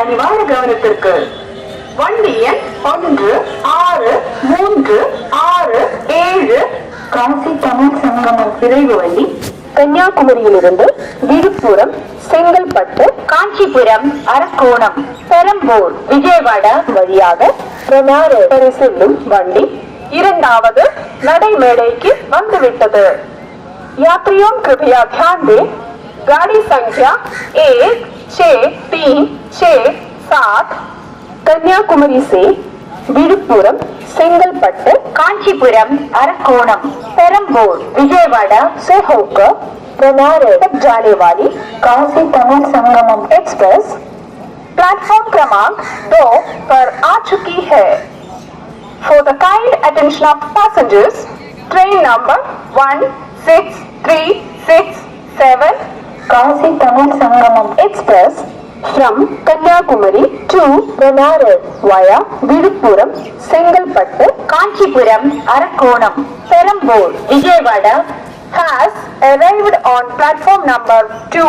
கனிவான கவனத்திற்கு. வண்டி எண் 1, 6, 3, 6, 7 காசி தமிழ் சங்கமம் விரைவு வண்டி கன்னியாகுமரியிலிருந்து விழுப்புரம், செங்கல்பட்டு, காஞ்சிபுரம், அரக்கோணம், பெரம்பூர், விஜயவாடா வழியாக பெனாரஸ் செல்லும் வண்டி 2வது நடைமேடைக்கு வந்துவிட்டது. यात्रियों कृपया ध्यान दें, गाड़ी संख्या 16367 कन्याकुमारी से विழுப்புரம், सेंगलपट्टू, कांचीपुरम, अरकोणम, पेरम्बूर, विजयवाड़ा से होकर बनारस तक जाने वाली काशी तमिल संगमम एक्सप्रेस प्लेटफॉर्म क्रमांक 2 पर आ चुकी है. For the kind attention of passengers, train number 1637 Kashi Tamil Sangamam Express from Kanyakumari to Benares via Viluppuram, Sengalpattu, Kanchipuram, Arakonam, Perambur, Vijayawada has arrived on platform number 2